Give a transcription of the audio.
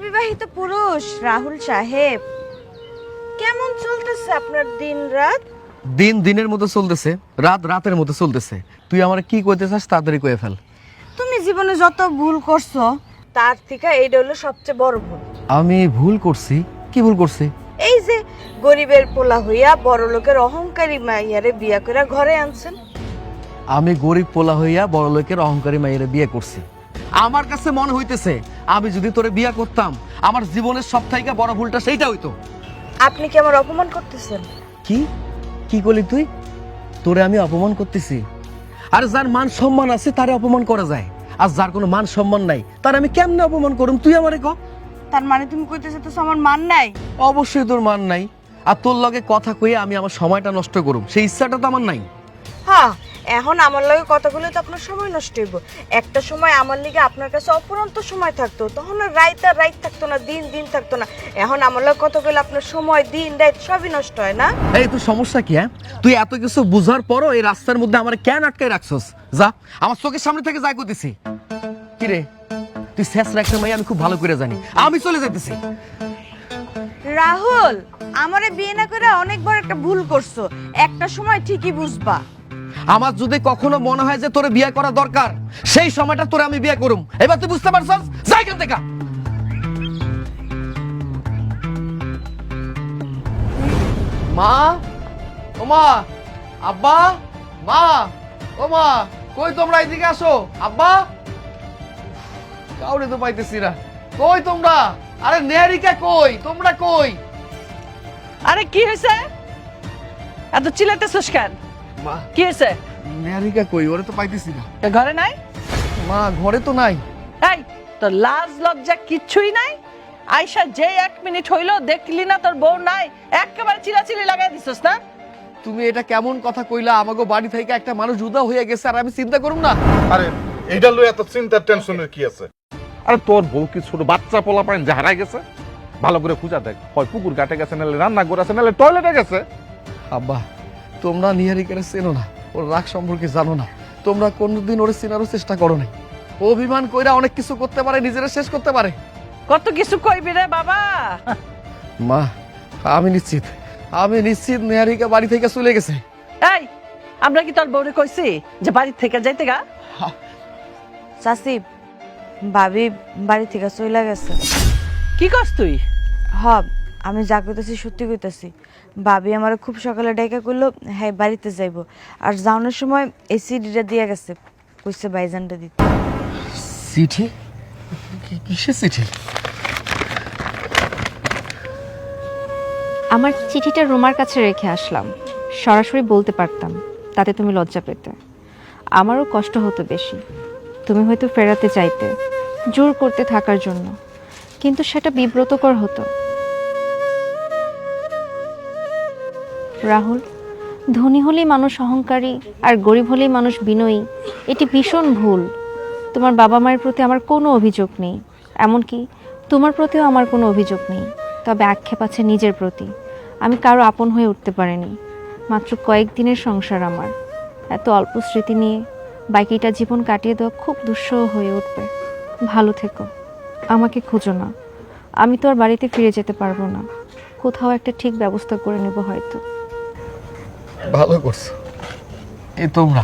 বিবাহিত পুরুষ রাহুল সাহেব, কেমন চলতেছে আপনার দিন রাত? দিন দিনের মতো চলতেছে, রাত রাতের মতো চলতেছে। তুই আমার কি কইতে চাস তাড়াতাড়ি কয়ে ফেল। তুমি জীবনে যত ভুল করছো তার থেকে এইটা হলো সবচেয়ে বড় ভুল। আমি ভুল করছি? কি ভুল করছি? এই যে গরিবের পোলা হইয়া বড় লোকের অহংকারী মাইয়ারে বিয়া করে ঘরে আনছেন। আমি গরিব পোলা হইয়া বড় লোকের অহংকারী মাইয়ের বিয়ে করছি। আমার কাছে মনে হইতেছে আমি যদি তোরে বিয়ে করতাম আমার জীবনের সবথেকে বড় ভুলটা সেইটা হইতো। আপনি কি আমার অপমান করতেছেন? কি কি করলি তুই? তোরে আমি অপমান করতেছি? আর যার মান সম্মান আছে তারে অপমান করা যায়, আর যার কোনো মান সম্মান নাই তার আমি কেমনে অপমান করুম? তুই আমারে ক। তার মানে তুমি কইতেছো তো আমার মান নাই? অবশ্যই তোর মান নাই, আর তোর লগে কথা কইয়ে আমি আমার সময়টা নষ্ট করুম সেই ইচ্ছাটা তো আমার নাই। হ্যাঁ, এখন আমার লগে কথাগুলো তো আপনার সময় নষ্ট হইব। একটা সময় আমার লিগে আপনার কাছে অপুরন্ত সময় থাকতো, তখন আর রাত থাকতো না, দিন দিন থাকতো না। এখন আমার লগে কথা কইলে আপনার সময় দিন রাত সবই নষ্ট হয় না? এই তোর সমস্যা কি? হ্যাঁ, তুই এত কিছু বুঝার পরও এই রাস্তার মধ্যে আমার কেন আটকায় রাখছস? যা আমার চোখের সামনে থেকে যাই করতেছি। কি রে, তুই শেষ রাখতে মাই আমি খুব ভালো করে জানি, আমি চলে যাইতেছি। রাহুল, আমারে বিয়ে না করে অনেক বড় একটা ভুল করছো, একটা সময় ঠিকই বুঝবা। আমার যদি কখনো মনে হয় যে তোরে বিয়ে করা দরকার সেই সময়টা তোরে আমি বিয়ে করুম। এবার তুই বুঝতে পারছস? যাই এখান থেকে। মা, ও মা, আব্বা, মা, ও মা, কই তোমরা? এদিকে আসো। আব্বা, কাউরে তো পাইতেছি না। কই তোমরা? আরে নেহারিকা কই? তোমরা কই? আরে কি হয়েছে? এত চিল্লাতেছিস কেন? মা, কি হয়েছে? নেহারিকা কই? ওরে তো পাইতেছি না। এ ঘরে নাই? মা, ঘরে তো নাই। এই তোর লাজ লজ্জা কিচ্ছুই নাই? আয়শা যে 1 মিনিট হইলো দেখলি না তোর বউ নাই, একেবারে চিল্লাচিল্লি লাগাই দিছস না? তুমি এটা কেমন কথা কইলা? আমাগো বাড়ি থেকে একটা মানুষ জুদা হয়ে গেছে আর আমি চিন্তা করুম না? আরে এইটা লই এত চিন্তার টেনশনের কি আছে? আরে তোর বউ কি ছোট বাচ্চা পোলা পাইন যে হারাই গেছে? ভালো করে খুঁজা দেখ, হয় পুকুর ঘাটে গেছে, নাহলে রান্না করে আছে, নাহলে টয়লেটে গেছে। আব্বা, তোমরা নিহারিকারে চেনো না, ওর রাগ সম্পর্কে জানো না। তোমরা কোনোদিন ওরে চেনারও চেষ্টা করো নাই। অভিমান কইরা অনেক কিছু করতে পারে, নিজেরা শেষ করতে পারে। কত কিছু কইবি রে বাবা। মা, আমি নিশ্চিত নিহারিকা বাড়ি থেকে চলে গেছে। এই আমরা কি তোর বউরে কইছি যে বাড়ি থেকে যাইতে গা? চাচি, ভাবি বাড়ি থেকে চলে গেছে। কি করছ তুই? হ, আমি যা কইতেছি সত্যি কইতেছি। ভাবি আমার খুব সকালে ডাইকা কইলো হ্যাঁ বাড়িতে যাইবো, আর যাওয়ানোর সময় এই সিডিটা দিয়ে গেছে, কইছে ভাইজানটা দিতে। চিঠি? কিসের চিঠি? আমার চিঠিটা রুমার কাছে রেখে আসলাম, সরাসরি বলতে পারতাম, তাতে তুমি লজ্জা পেতে। আমারও কষ্ট হতো বেশি, তুমি হয়তো ফেরাতে চাইতে, জোর করতে থাকার জন্য, কিন্তু সেটা বিব্রতকর হতো। রাহুল, ধনী হলেই মানুষ অহংকারী আর গরিব হলেই মানুষ বিনয়ী, এটি ভীষণ ভুল। তোমার বাবা মায়ের প্রতি আমার কোনো অভিযোগ নেই, এমনকি তোমার প্রতিও আমার কোনো অভিযোগ নেই। তবে আক্ষেপ আছে নিজের প্রতি, আমি কারো আপন হয়ে উঠতে পারিনি। মাত্র কয়েকদিনের সংসার আমার, এত অল্প স্মৃতি নিয়ে বাকিটা জীবন কাটিয়ে দেওয়া খুব দুঃসহ হয়ে উঠবে। ভালো থেকো, আমাকে খুঁজো না, আমি তো আর বাড়িতে ফিরে যেতে পারবো না, কোথাও একটা ঠিক ব্যবস্থা করে নেব হয়তো। ভালো করছো। এই তোমরা